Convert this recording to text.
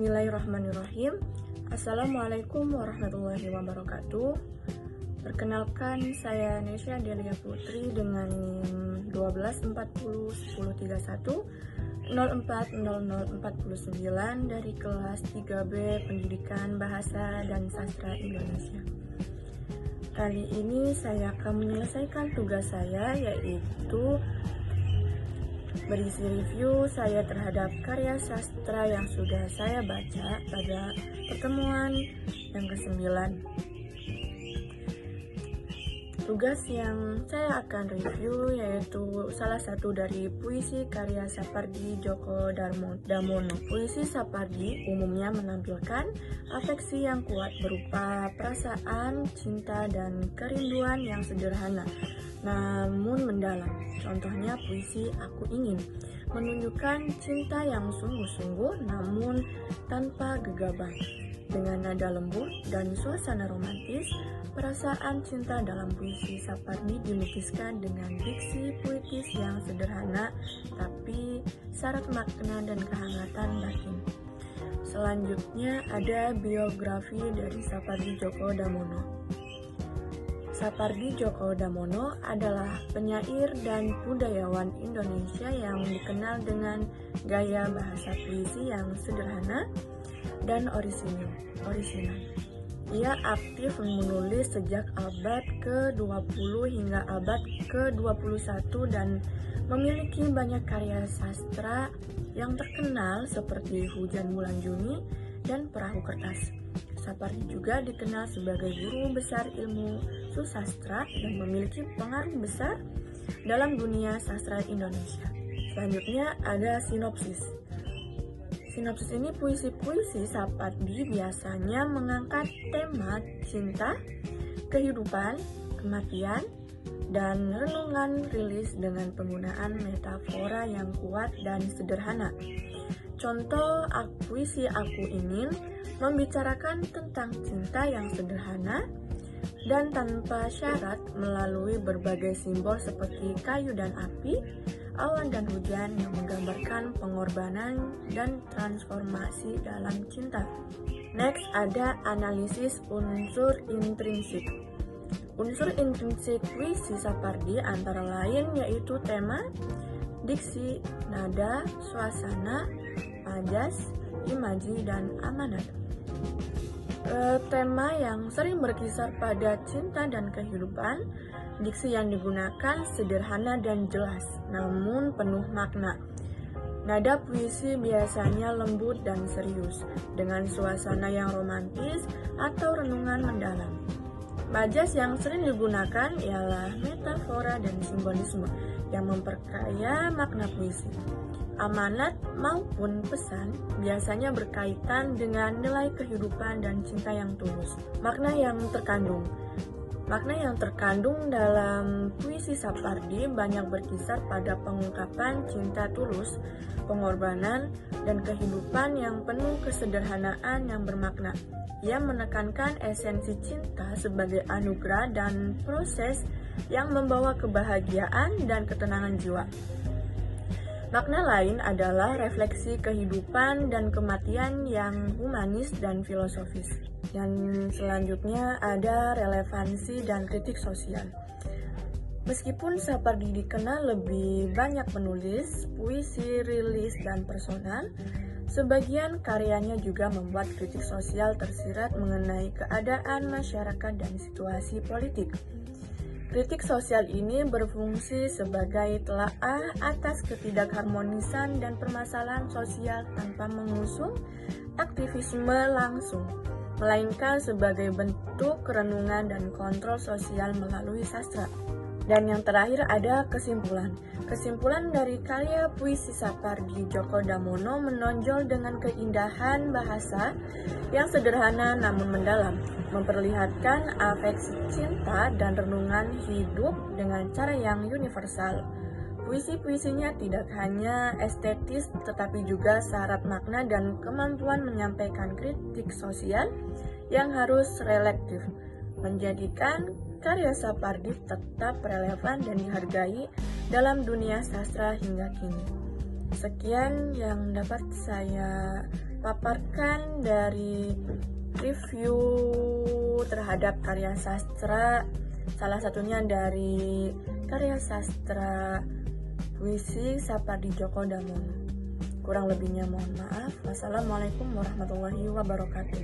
Bismillahirrahmanirrahim. Assalamualaikum warahmatullahi wabarakatuh. Perkenalkan, saya Nesya Delia Putri dengan NIM 12401031 dari kelas 3B Pendidikan Bahasa dan Sastra Indonesia. Kali ini saya akan menyelesaikan tugas saya, yaitu berisi review saya terhadap karya sastra yang sudah saya baca pada pertemuan yang ke-9. Tugas yang saya akan review yaitu salah satu dari puisi karya Sapardi Djoko Damono. Puisi Sapardi umumnya menampilkan afeksi yang kuat berupa perasaan, cinta, dan kerinduan yang sederhana namun mendalam. Contohnya puisi Aku Ingin menunjukkan cinta yang sungguh-sungguh namun tanpa gegabah. Dengan nada lembut dan suasana romantis, perasaan cinta dalam puisi Sapardi dilukiskan dengan diksi puitis yang sederhana tapi syarat makna dan kehangatan batin. Selanjutnya ada biografi dari Sapardi Djoko Damono. Sapardi Djoko Damono adalah penyair dan budayawan Indonesia yang dikenal dengan gaya bahasa puisi yang sederhana dan orisinal. Ia aktif menulis sejak abad ke-20 hingga abad ke-21 dan memiliki banyak karya sastra yang terkenal seperti Hujan Bulan Juni dan Perahu Kertas. Sapardi juga dikenal sebagai guru besar ilmu susastra dan memiliki pengaruh besar dalam dunia sastra Indonesia. Selanjutnya ada sinopsis. Sinopsis ini puisi-puisi Sapardi biasanya mengangkat tema cinta, kehidupan, kematian, dan renungan rilis dengan penggunaan metafora yang kuat dan sederhana. Contoh puisi Aku Ingin membicarakan tentang cinta yang sederhana dan tanpa syarat melalui berbagai simbol seperti kayu dan api, awan dan hujan yang menggambarkan pengorbanan dan transformasi dalam cinta. Next ada analisis unsur intrinsik. Unsur intrinsik puisi Sapardi antara lain yaitu tema, diksi, nada, suasana, majas, imaji, dan amanat. Tema yang sering berkisar pada cinta dan kehidupan, diksi yang digunakan sederhana dan jelas, namun penuh makna. Nada puisi biasanya lembut dan serius, dengan suasana yang romantis atau renungan mendalam. Majas yang sering digunakan ialah metafora dan simbolisme yang memperkaya makna puisi. Amanat maupun pesan biasanya berkaitan dengan nilai kehidupan dan cinta yang tulus. Makna yang terkandung dalam puisi Sapardi banyak berkisar pada pengungkapan cinta tulus, pengorbanan, dan kehidupan yang penuh kesederhanaan yang bermakna. Ia menekankan esensi cinta sebagai anugerah dan proses yang membawa kebahagiaan dan ketenangan jiwa. Makna lain adalah refleksi kehidupan dan kematian yang humanis dan filosofis. Dan selanjutnya ada relevansi dan kritik sosial. Meskipun Sapardi dikenal lebih banyak menulis puisi, rilis, dan personal, sebagian karyanya juga membuat kritik sosial tersirat mengenai keadaan masyarakat dan situasi politik. Kritik sosial ini berfungsi sebagai telaah atas ketidakharmonisan dan permasalahan sosial tanpa mengusung aktivisme langsung, melainkan sebagai bentuk renungan dan kontrol sosial melalui sastra. Dan yang terakhir ada kesimpulan. Kesimpulan dari karya puisi Sapardi Djoko Damono menonjol dengan keindahan bahasa yang sederhana namun mendalam, memperlihatkan afeksi cinta dan renungan hidup dengan cara yang universal. Puisi-puisinya tidak hanya estetis tetapi juga syarat makna dan kemampuan menyampaikan kritik sosial yang harus selektif, menjadikan karya Sapardi tetap relevan dan dihargai dalam dunia sastra hingga kini. Sekian yang dapat saya paparkan dari review terhadap karya sastra, salah satunya dari karya sastra puisi Sapardi Djoko Damono. Kurang lebihnya mohon maaf. Wassalamualaikum warahmatullahi wabarakatuh.